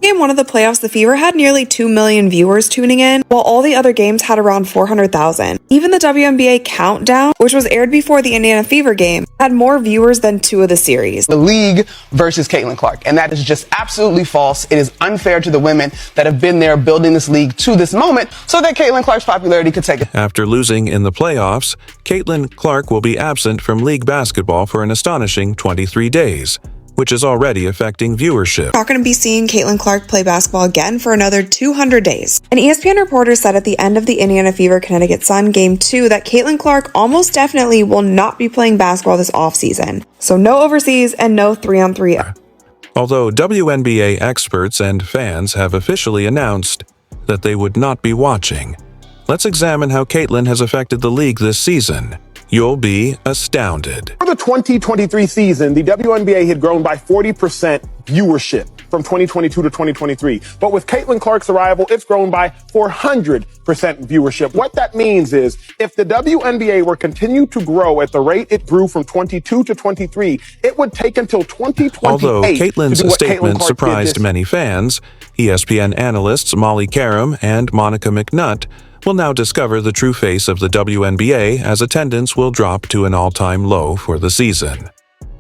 Game 1 of the playoffs, the Fever had nearly 2 million viewers tuning in, while all the other games had around 400,000. Even the WNBA Countdown, which was aired before the Indiana Fever game, had more viewers than 2 of the series. The league versus Caitlin Clark, and that is just absolutely false. It is unfair to the women that have been there building this league to this moment so that Caitlin Clark's popularity could take it. After losing in the playoffs, Caitlin Clark will be absent from league basketball for an astonishing 23 days. Which is already affecting viewership. We're not going to be seeing Caitlin Clark play basketball again for another 200 days. An ESPN reporter said at the end of the Indiana Fever Connecticut Sun Game 2 that Caitlin Clark almost definitely will not be playing basketball this offseason. So no overseas and no 3-on-3. Although WNBA experts and fans have officially announced that they would not be watching, let's examine how Caitlin has affected the league this season. You'll be astounded. For the 2023 season, the WNBA had grown by 40% viewership from 2022 to 2023. But with Caitlin Clark's arrival, it's grown by 400% viewership. What that means is if the WNBA were continue to grow at the rate it grew from 22 to 23, it would take until 2028. Although Caitlin's statement surprised many fans, ESPN analysts Molly Karam and Monica McNutt will now discover the true face of the WNBA as attendance will drop to an all-time low for the season.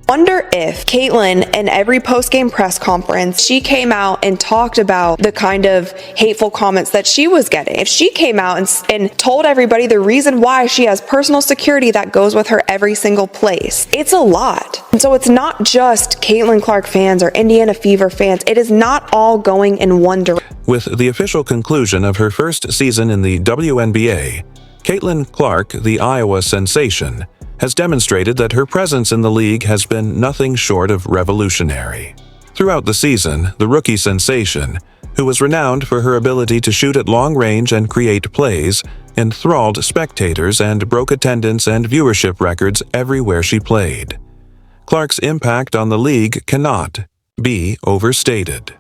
Wonder if Caitlin, in every post-game press conference, she came out and talked about the kind of hateful comments that she was getting. If she came out and told everybody the reason why she has personal security that goes with her every single place, it's a lot. And so it's not just Caitlin Clark fans or Indiana Fever fans. It is not all going in one direction. With the official conclusion of her first season in the WNBA, Caitlin Clark, the Iowa sensation, has demonstrated that her presence in the league has been nothing short of revolutionary. Throughout the season, the rookie sensation, who was renowned for her ability to shoot at long range and create plays, enthralled spectators and broke attendance and viewership records everywhere she played. Clark's impact on the league cannot be overstated.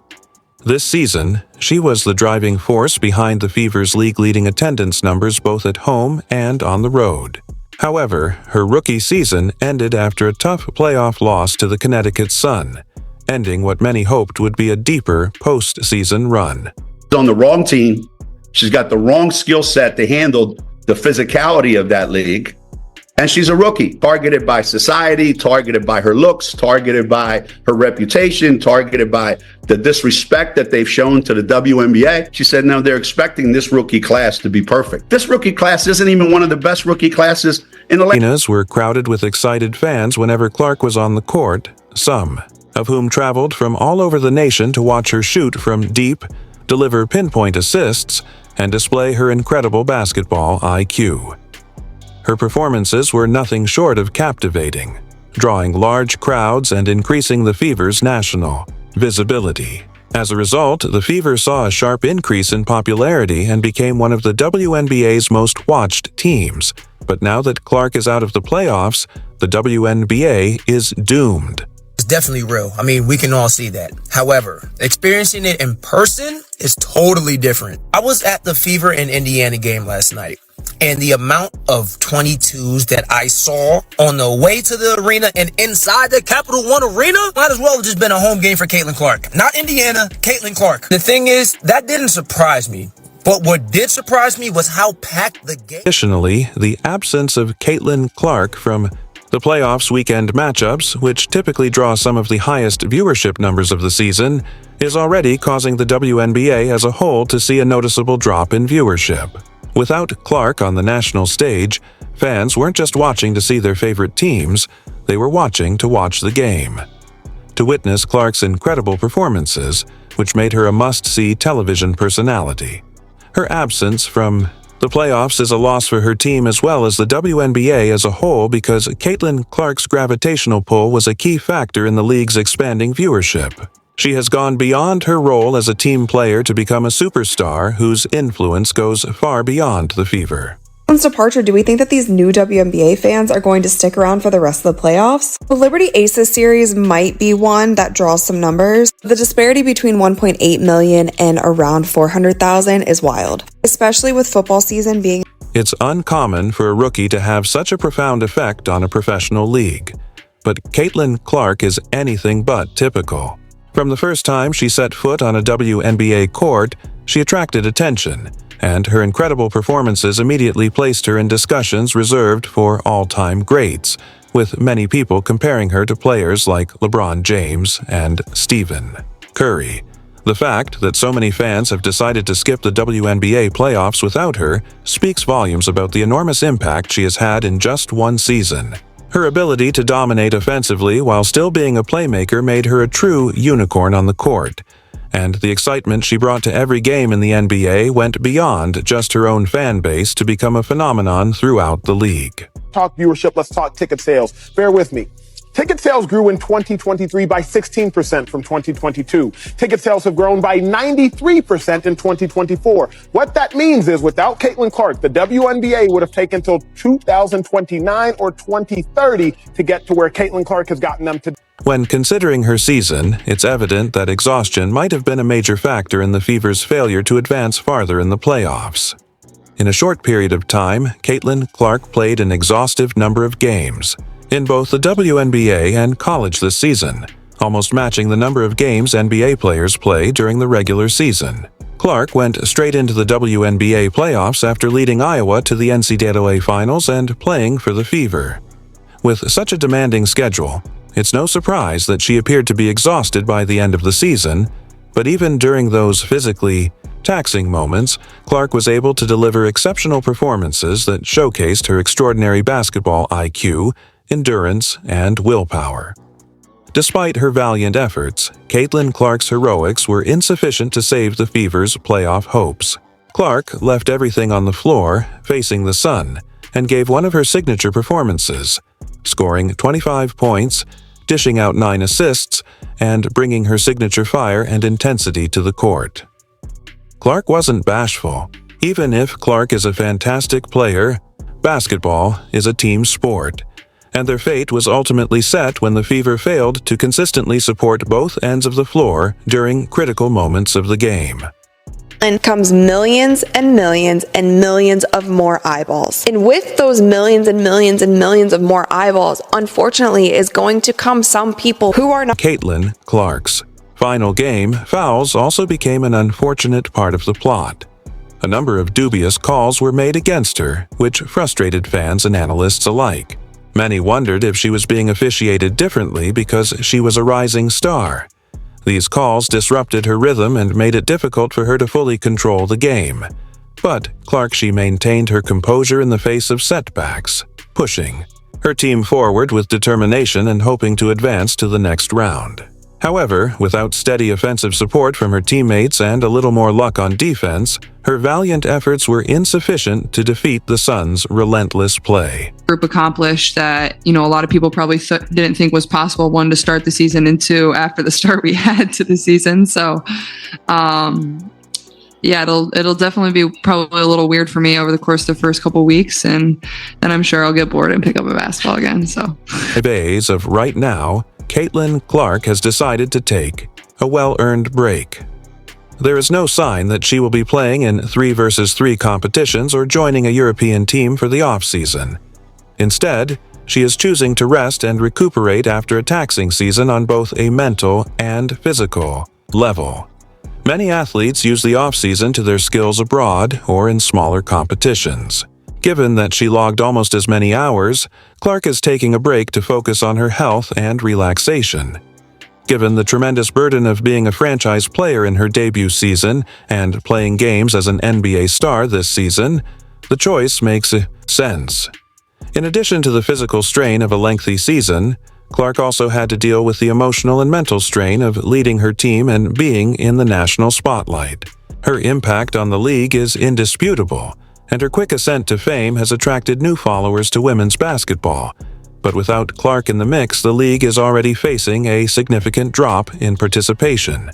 This season, she was the driving force behind the Fever's league-leading attendance numbers both at home and on the road. However, her rookie season ended after a tough playoff loss to the Connecticut Sun, ending what many hoped would be a deeper postseason run. On the wrong team, she's got the wrong skill set to handle the physicality of that league, and she's a rookie, targeted by society, targeted by her looks, targeted by her reputation, targeted by the disrespect that they've shown to the WNBA. She said, no, they're expecting this rookie class to be perfect. This rookie class isn't even one of the best rookie classes in the league. Arenas were crowded with excited fans whenever Clark was on the court, some of whom traveled from all over the nation to watch her shoot from deep, deliver pinpoint assists, and display her incredible basketball IQ. Her performances were nothing short of captivating, drawing large crowds and increasing the Fever's national visibility. As a result, the Fever saw a sharp increase in popularity and became one of the WNBA's most watched teams. But now that Clark is out of the playoffs, the WNBA is doomed. It's definitely real. I mean, we can all see that. However, experiencing it in person is totally different. I was at the Fever and Indiana game last night, and the amount of 22s that I saw on the way to the arena and inside the Capital One Arena might as well have just been a home game for Caitlin Clark. Not Indiana, Caitlin Clark. The thing is, that didn't surprise me. But what did surprise me was how packed the game. Additionally, the absence of Caitlin Clark from the playoffs weekend matchups, which typically draw some of the highest viewership numbers of the season, is already causing the WNBA as a whole to see a noticeable drop in viewership. Without Clark on the national stage, fans weren't just watching to see their favorite teams, they were watching to watch the game. To witness Clark's incredible performances, which made her a must-see television personality. Her absence from the playoffs is a loss for her team as well as the WNBA as a whole because Caitlin Clark's gravitational pull was a key factor in the league's expanding viewership. She has gone beyond her role as a team player to become a superstar whose influence goes far beyond the Fever. Since departure, do we think that these new WNBA fans are going to stick around for the rest of the playoffs? The Liberty Aces series might be one that draws some numbers. The disparity between 1.8 million and around 400,000 is wild, especially with football season being. It's uncommon for a rookie to have such a profound effect on a professional league. But Caitlin Clark is anything but typical. From the first time she set foot on a WNBA court, she attracted attention, and her incredible performances immediately placed her in discussions reserved for all-time greats, with many people comparing her to players like LeBron James and Stephen Curry. The fact that so many fans have decided to skip the WNBA playoffs without her speaks volumes about the enormous impact she has had in just one season. Her ability to dominate offensively while still being a playmaker made her a true unicorn on the court, and the excitement she brought to every game in the NBA went beyond just her own fan base to become a phenomenon throughout the league. Talk viewership, let's talk ticket sales. Bear with me. Ticket sales grew in 2023 by 16% from 2022. Ticket sales have grown by 93% in 2024. What that means is without Caitlin Clark, the WNBA would have taken till 2029 or 2030 to get to where Caitlin Clark has gotten them today. When considering her season, it's evident that exhaustion might have been a major factor in the Fever's failure to advance farther in the playoffs. In a short period of time, Caitlin Clark played an exhaustive number of games in both the WNBA and college this season, almost matching the number of games NBA players play during the regular season. Clark went straight into the WNBA playoffs after leading Iowa to the NCAA Finals and playing for the Fever. With such a demanding schedule, it's no surprise that she appeared to be exhausted by the end of the season, but even during those physically taxing moments, Clark was able to deliver exceptional performances that showcased her extraordinary basketball IQ, endurance, and willpower. Despite her valiant efforts, Caitlin Clark's heroics were insufficient to save the Fever's playoff hopes. Clark left everything on the floor, facing the sun, and gave one of her signature performances, scoring 25 points, dishing out 9 assists, and bringing her signature fire and intensity to the court. Clark wasn't bashful. Even if Clark is a fantastic player, basketball is a team sport, and their fate was ultimately set when the Fever failed to consistently support both ends of the floor during critical moments of the game. And comes millions and millions and millions of more eyeballs. And with those millions and millions and millions of more eyeballs, unfortunately, is going to come some people who are not. Caitlin Clark's final game, fouls also became an unfortunate part of the plot. A number of dubious calls were made against her, which frustrated fans and analysts alike. Many wondered if she was being officiated differently because she was a rising star. These calls disrupted her rhythm and made it difficult for her to fully control the game. But she maintained her composure in the face of setbacks, pushing her team forward with determination and hoping to advance to the next round. However, without steady offensive support from her teammates and a little more luck on defense, her valiant efforts were insufficient to defeat the Suns' relentless play. Group accomplished that, a lot of people probably didn't think was possible, one, to start the season, and two, after the start we had to the season. So, it'll definitely be probably a little weird for me over the course of the first couple of weeks, and then I'm sure I'll get bored and pick up a basketball again. So, Days of right now, Caitlin Clark has decided to take a well-earned break. There is no sign that she will be playing in 3-versus-3 competitions or joining a European team for the off-season. Instead, she is choosing to rest and recuperate after a taxing season on both a mental and physical level. Many athletes use the off-season to their skills abroad or in smaller competitions. Given that she logged almost as many hours, Clark is taking a break to focus on her health and relaxation. Given the tremendous burden of being a franchise player in her debut season and playing games as an NBA star this season, the choice makes sense. In addition to the physical strain of a lengthy season, Clark also had to deal with the emotional and mental strain of leading her team and being in the national spotlight. Her impact on the league is indisputable, and her quick ascent to fame has attracted new followers to women's basketball. But without Clark in the mix, the league is already facing a significant drop in participation.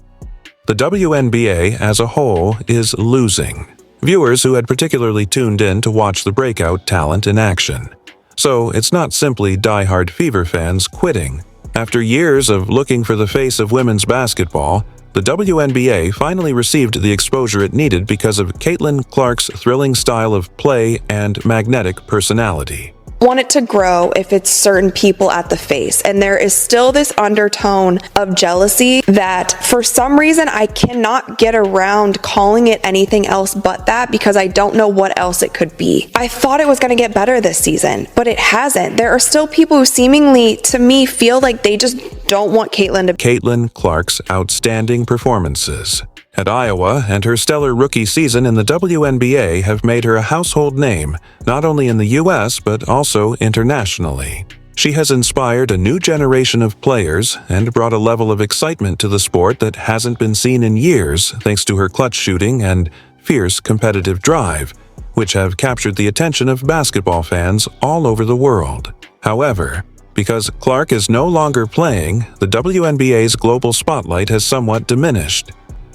The WNBA as a whole is losing viewers who had particularly tuned in to watch the breakout talent in action. So it's not simply die-hard Fever fans quitting. After years of looking for the face of women's basketball, the WNBA finally received the exposure it needed because of Caitlin Clark's thrilling style of play and magnetic personality. want it to grow if it's certain people at the face. And there is still this undertone of jealousy that for some reason I cannot get around calling it anything else but that, because I don't know what else it could be. I thought it was going to get better this season, but it hasn't. There are still people who seemingly, to me, feel like they just don't want Caitlin to. Caitlin Clark's outstanding performances at Iowa and her stellar rookie season in the WNBA have made her a household name, not only in the U.S. but also internationally. She has inspired a new generation of players and brought a level of excitement to the sport that hasn't been seen in years, thanks to her clutch shooting and fierce competitive drive, which have captured the attention of basketball fans all over the world. However, because Clark is no longer playing, the WNBA's global spotlight has somewhat diminished.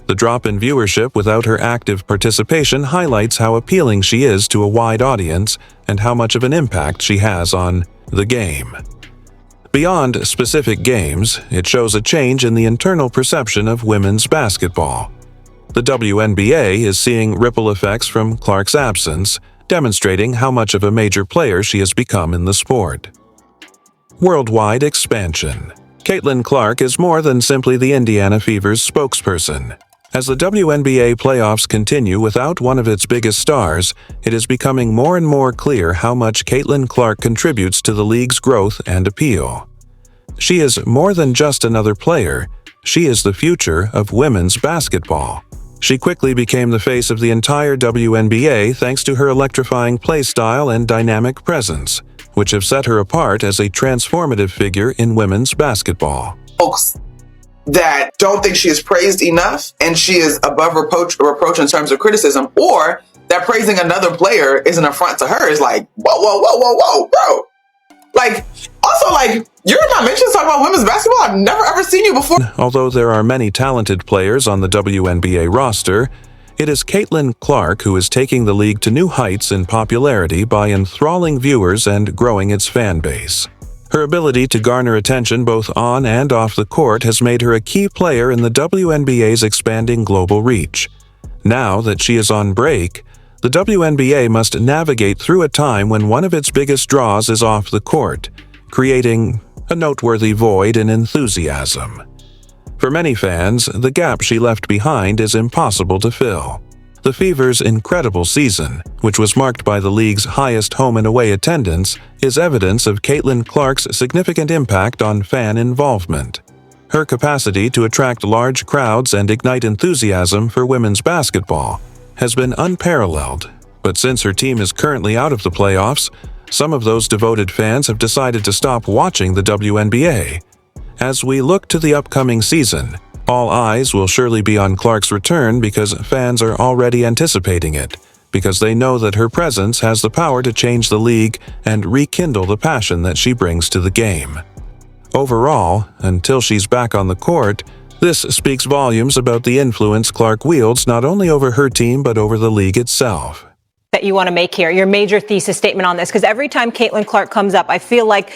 The drop in viewership without her active participation highlights how appealing she is to a wide audience and how much of an impact she has on the game. Beyond specific games, it shows a change in the internal perception of women's basketball. The WNBA is seeing ripple effects from Clark's absence, demonstrating how much of a major player she has become in the sport. Worldwide expansion. Caitlin Clark is more than simply the Indiana Fever's spokesperson. As the WNBA playoffs continue without one of its biggest stars, it is becoming more and more clear how much Caitlin Clark contributes to the league's growth and appeal. She is more than just another player, she is the future of women's basketball. She quickly became the face of the entire WNBA thanks to her electrifying play style and dynamic presence, which have set her apart as a transformative figure in women's basketball. Folks that don't think she is praised enough and she is above reproach in terms of criticism, or that praising another player is an affront to her, is like, whoa, bro. Like, also, like, you're not mentioned talking about women's basketball. I've never ever seen you before. Although there are many talented players on the WNBA roster, it is Caitlin Clark who is taking the league to new heights in popularity by enthralling viewers and growing its fan base. Her ability to garner attention both on and off the court has made her a key player in the WNBA's expanding global reach. Now that she is on break, the WNBA must navigate through a time when one of its biggest draws is off the court, creating a noteworthy void in enthusiasm. For many fans, the gap she left behind is impossible to fill. The Fever's incredible season, which was marked by the league's highest home and away attendance, is evidence of Caitlin Clark's significant impact on fan involvement. Her capacity to attract large crowds and ignite enthusiasm for women's basketball has been unparalleled, but since her team is currently out of the playoffs, some of those devoted fans have decided to stop watching the WNBA. As we look to the upcoming season, all eyes will surely be on Clark's return because fans are already anticipating it, because they know that her presence has the power to change the league and rekindle the passion that she brings to the game. Overall, until she's back on the court, this speaks volumes about the influence Clark wields not only over her team but over the league itself. That you want to make here, your major thesis statement on this, because every time Caitlin Clark comes up, I feel like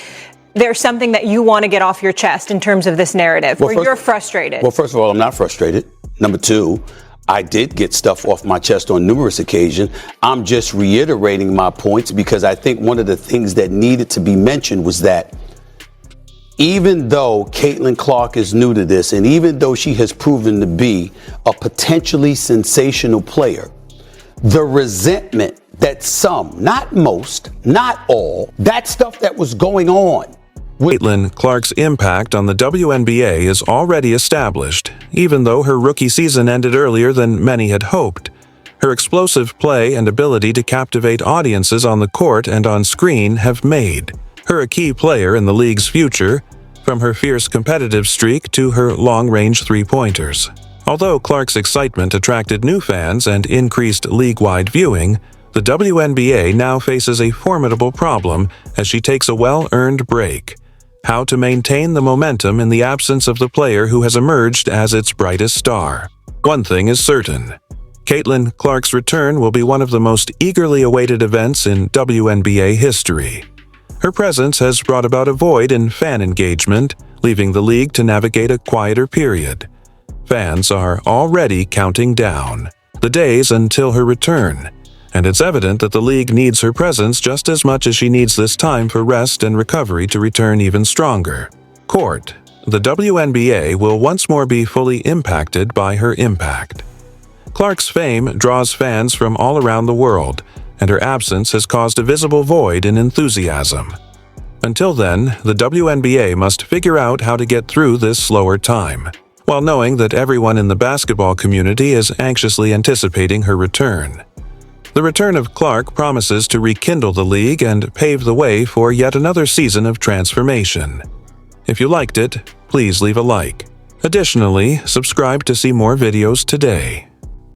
there's something that you want to get off your chest in terms of this narrative, where you're frustrated. Well, first of all, I'm not frustrated. Number two, I did get stuff off my chest on numerous occasions. I'm just reiterating my points because I think one of the things that needed to be mentioned was that even though Caitlin Clark is new to this, and even though she has proven to be a potentially sensational player, the resentment that some, not most, not all, that stuff that was going on. Caitlin Clark's impact on the WNBA is already established, even though her rookie season ended earlier than many had hoped. Her explosive play and ability to captivate audiences on the court and on screen have made her a key player in the league's future, from her fierce competitive streak to her long-range three-pointers. Although Clark's excitement attracted new fans and increased league-wide viewing, the WNBA now faces a formidable problem as she takes a well-earned break: how to maintain the momentum in the absence of the player who has emerged as its brightest star. One thing is certain: Caitlin Clark's return will be one of the most eagerly awaited events in WNBA history. Her presence has brought about a void in fan engagement, leaving the league to navigate a quieter period. Fans are already counting down the days until her return. and it's evident that the league needs her presence just as much as she needs this time for rest and recovery to return even stronger. Court. The WNBA will once more be fully impacted by her impact. Clark's fame draws fans from all around the world, and her absence has caused a visible void in enthusiasm. Until then, the WNBA must figure out how to get through this slower time, while knowing that everyone in the basketball community is anxiously anticipating her return. The return of Clark promises to rekindle the league and pave the way for yet another season of transformation. If you liked it, please leave a like. Additionally, subscribe to see more videos today.